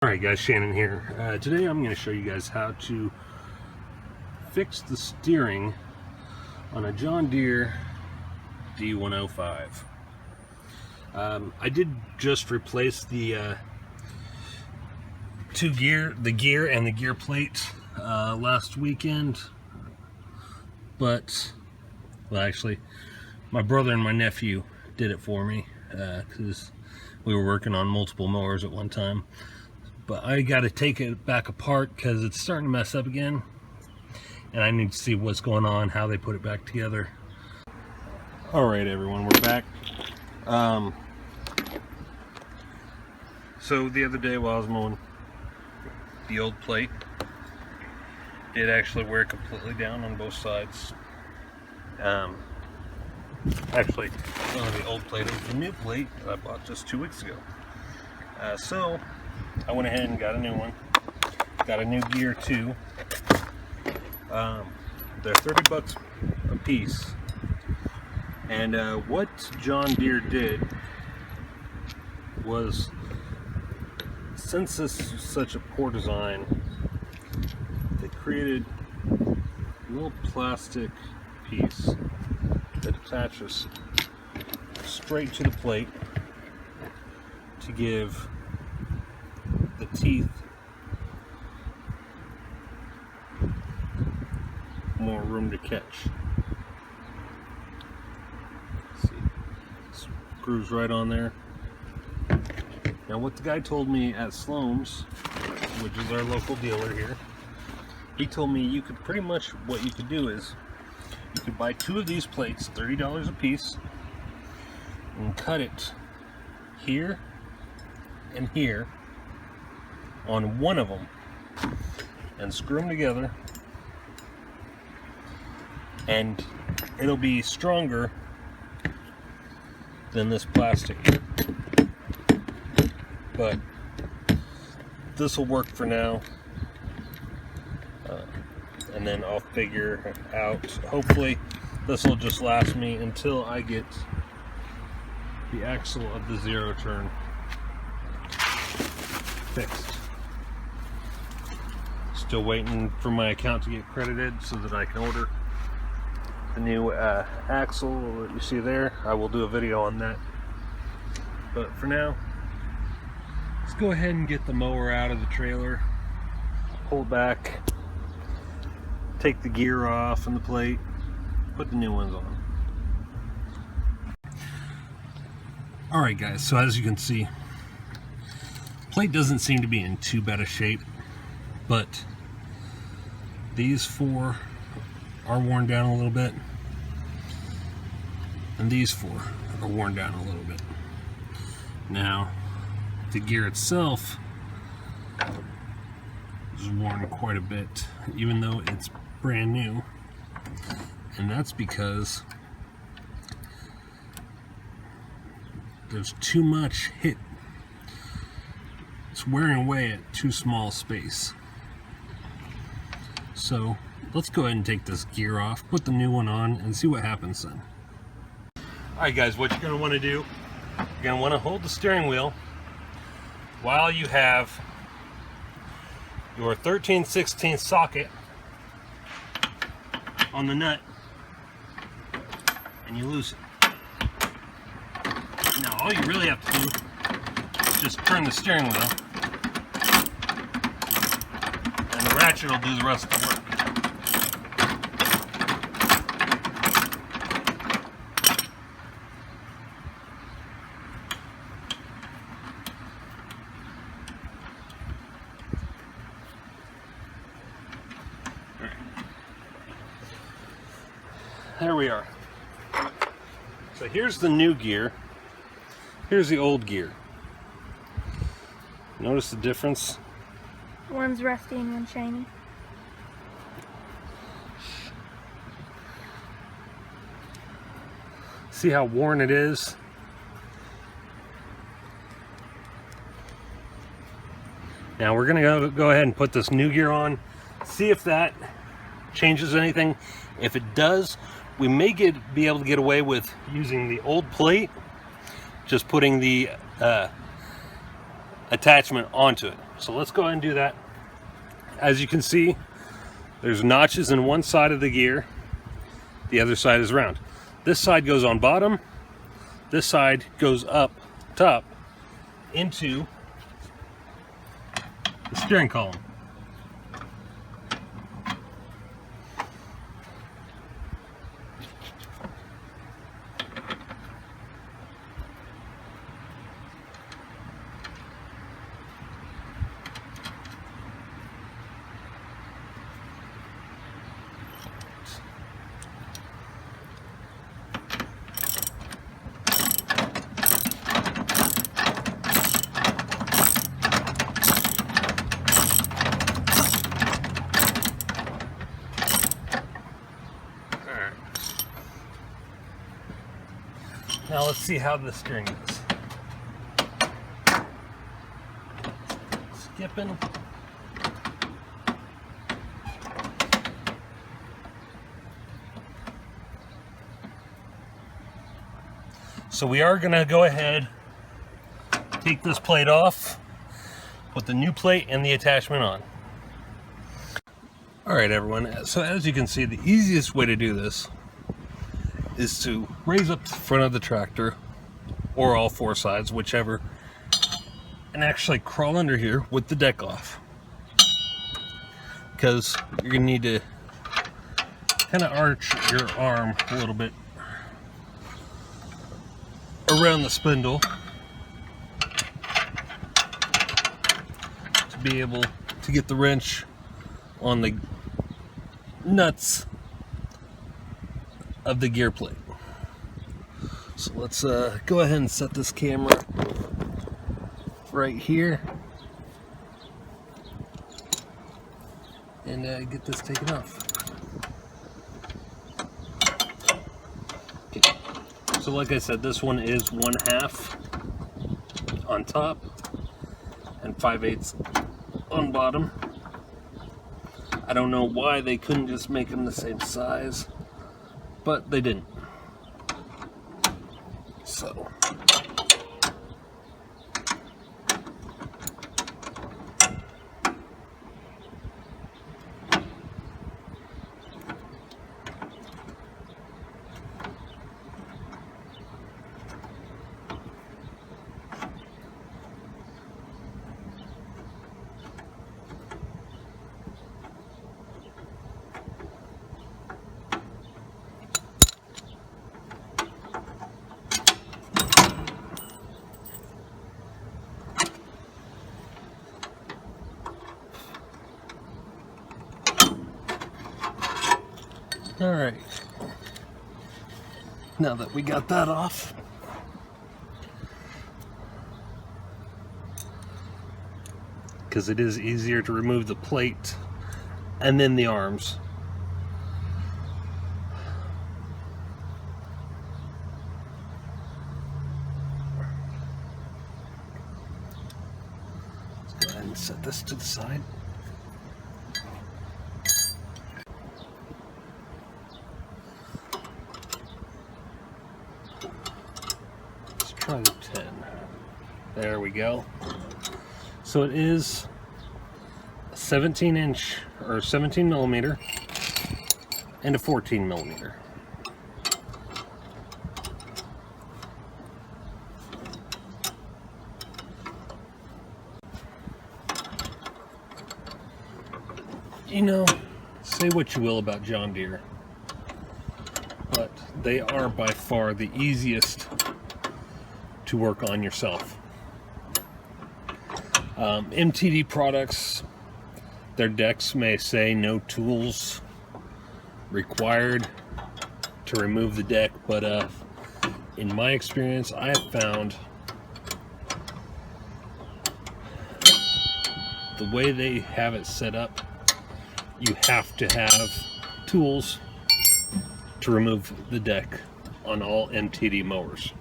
Alright guys, Shannon here. Today I'm going to show you guys how to fix the steering on a John Deere D105. I did just replace the gear and the gear plate last weekend, but, well actually, my brother and my nephew did it for me because we were working on multiple mowers at one time. But I got to take it back apart because it's starting to mess up again, and I need to see what's going on, how they put it back together. Alright everyone, we're back. So the other day while I was mowing, the old plate did actually wear completely down on both sides. Actually, one of the old plate is the new plate that I bought just 2 weeks ago. So I went ahead and got a new one. Got a new gear too. They're 30 bucks a piece. And what John Deere did was, since this is such a poor design, they created a little plastic piece that attaches straight to the plate to give the teeth more room to catch. Let's see, screws right on there. Now what the guy told me at Sloan's, which is our local dealer here, he told me you could pretty much, what you could do is you could buy 2 of these plates, $30 a piece, and cut it here and here on one of them and screw them together, and it'll be stronger than this plastic, but this will work for now, and then I'll figure out, hopefully this will just last me until I get the axle of the zero turn fixed. Still waiting for my account to get credited so that I can order the new axle that you see there. I will do a video on that, but for now, let's go ahead and get the mower out of the trailer, pull back, take the gear off and the plate, put the new ones on. Alright guys, so as you can see, plate doesn't seem to be in too bad a shape, but these 4 are worn down a little bit, and these 4 are worn down a little bit. Now, the gear itself is worn quite a bit, even though it's brand new, and that's because there's too much hit. It's wearing away at too small a space. So let's go ahead and take this gear off, put the new one on, and see what happens then. Alright guys, what you're going to want to do, you're going to want to hold the steering wheel while you have your 13/16 socket on the nut, and you loosen. Now all you really have to do is just turn the steering wheel, and the ratchet will do the rest of the work. There we are. So here's the new gear. Here's the old gear. Notice the difference? One's rusty and one's shiny. See how worn it is? Now we're gonna go ahead and put this new gear on, see if that changes anything. If it does, we may be able to get away with using the old plate, just putting the attachment onto it. So let's go ahead and do that. As you can see, there's notches in one side of the gear. The other side is round. This side goes on bottom. This side goes up top into the steering column. Now let's see how the steering goes. Skipping. So we are going to go ahead, take this plate off, put the new plate and the attachment on. Alright everyone, so as you can see, the easiest way to do this is to raise up the front of the tractor, or all four sides, whichever, and actually crawl under here with the deck off. Because you're going to need to kind of arch your arm a little bit around the spindle to be able to get the wrench on the nuts of the gear plate. So let's go ahead and set this camera right here and get this taken off. Okay. So like I said, this one is 1/2 on top and 5/8 on bottom. I don't know why they couldn't just make them the same size, but they didn't. So all right, now that we got that off, because it is easier to remove the plate and then the arms. Let's go ahead and set this to the side. Try the 10. There we go. So it is a 17-inch or 17 millimeter and a 14 millimeter. You know, say what you will about John Deere, but they are by far the easiest to work on yourself. MTD products, their decks may say no tools required to remove the deck, but in my experience, I have found the way they have it set up, you have to have tools to remove the deck on all MTD mowers.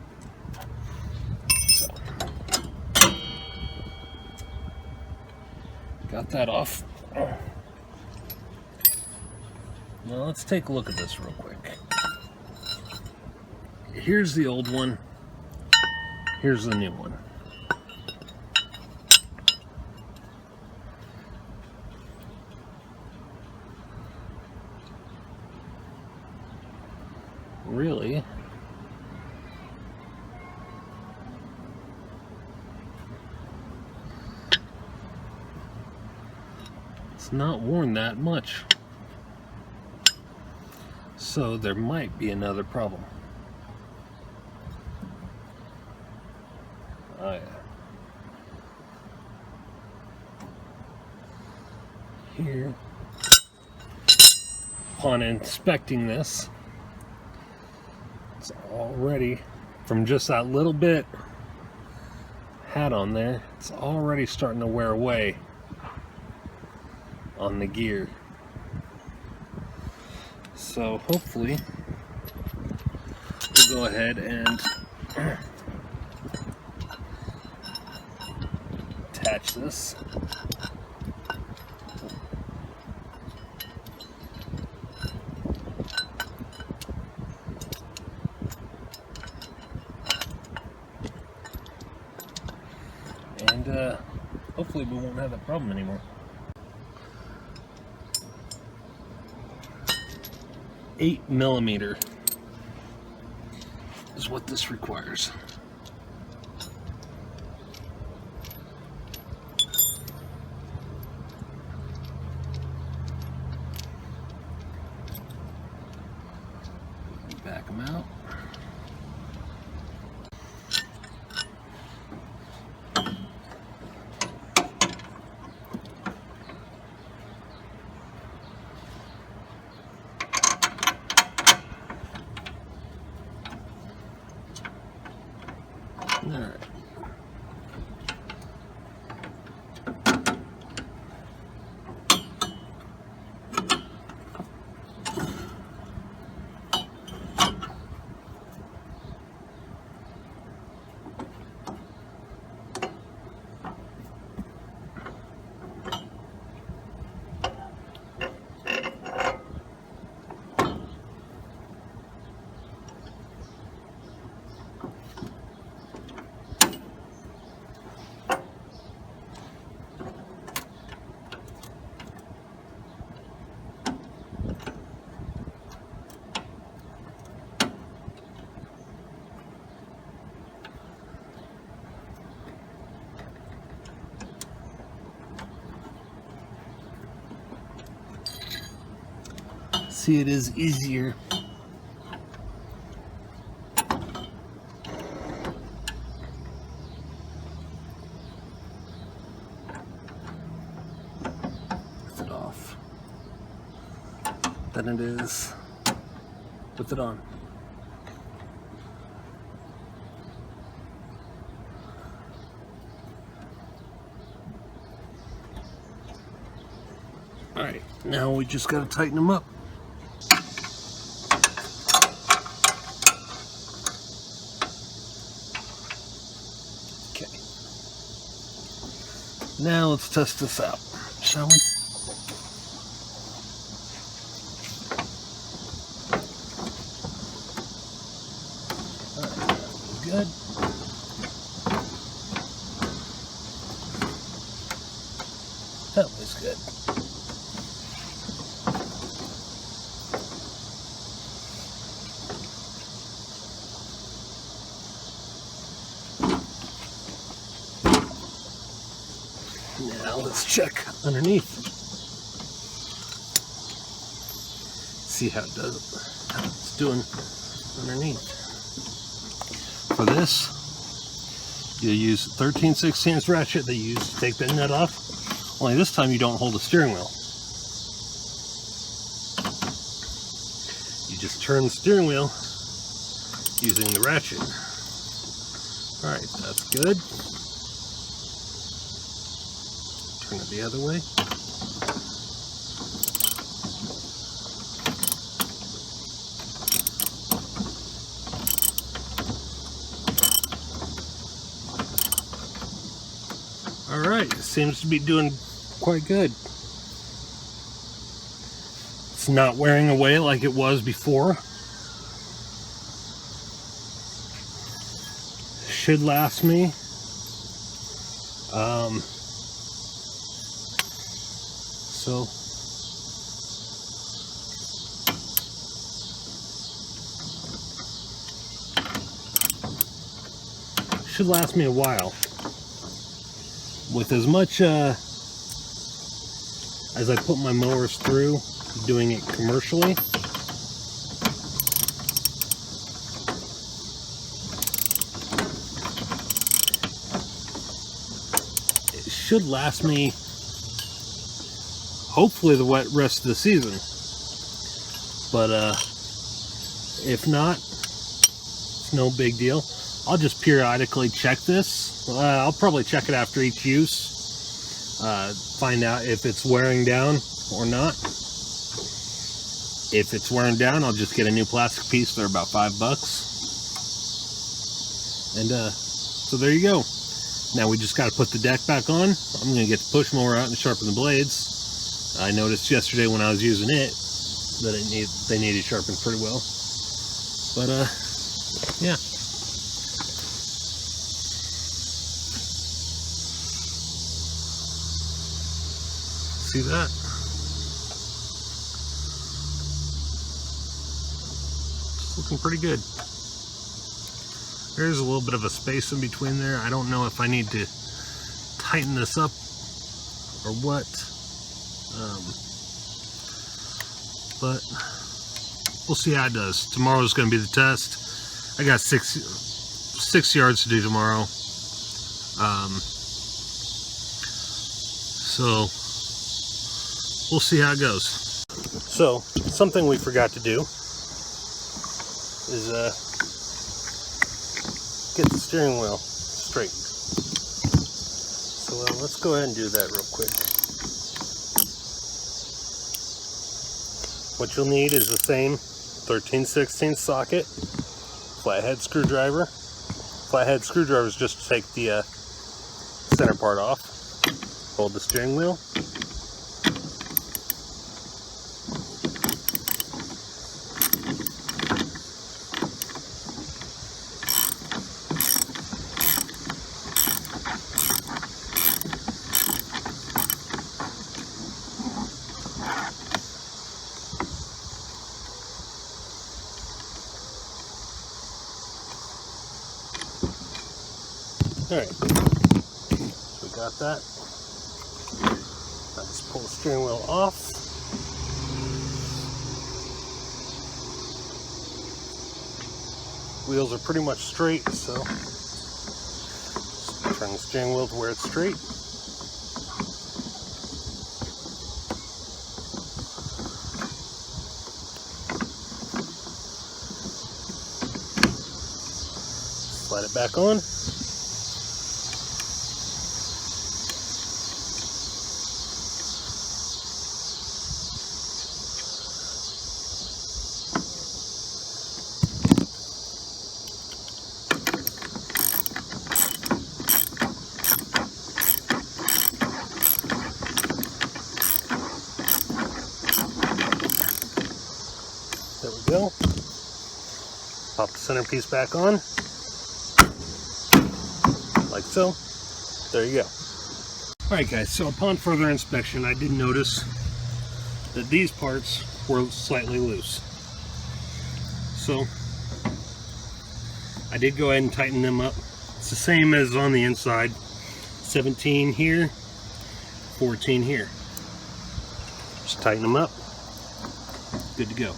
Got that off. Now let's take a look at this real quick. Here's the old one. Here's the new one. really. It's not worn that much. So there might be another problem. Oh yeah. Here, upon inspecting this, it's already, from just that little bit had on there, it's already starting to wear away on the gear. So hopefully we'll go ahead and attach this. And hopefully we won't have that problem anymore. 8mm is what this requires. Back them out. Alright. See, it is easier. With it off than it is with it on. Alright, now we just got to tighten them up. Now let's test this out, shall we? Alright, good. That was good. Now let's check underneath. See how it does. How it's doing underneath. For this, you'll use 13/16 ratchet that you use to take the nut off. Only this time you don't hold the steering wheel. You just turn the steering wheel using the ratchet. Alright, that's good. Turn it the other way. Alright, it seems to be doing quite good. It's not wearing away like it was before. Should last me. So should last me a while. With as much as I put my mowers through, doing it commercially, it should last me hopefully the rest of the season. But if not, it's no big deal. I'll just periodically check this. I'll probably check it after each use, find out if it's wearing down or not. If it's wearing down, I'll just get a new plastic piece. They're about $5. And so there you go. Now we just got to put the deck back on. I'm going to get the push mower out and sharpen the blades. I noticed yesterday when I was using it that they needed sharpened pretty well. But yeah. See that? It's looking pretty good. There's a little bit of a space in between there. I don't know if I need to tighten this up or what. But we'll see how it does. Tomorrow's going to be the test. I got six yards to do tomorrow. So we'll see how it goes. So something we forgot to do is get the steering wheel straight. So let's go ahead and do that real quick. What you'll need is the same 13/16 socket, flathead screwdriver. Flathead screwdriver is just to take the center part off. Hold the steering wheel. Alright, so we got that. Now just pull the steering wheel off. Wheels are pretty much straight, so just turn the steering wheel to where it's straight. Slide it back on. There we go. Pop the centerpiece back on, like so. There you go. Alright guys, so upon further inspection I did notice that these parts were slightly loose. So I did go ahead and tighten them up. It's the same as on the inside. 17 here, 14 here. Just tighten them up. Good to go.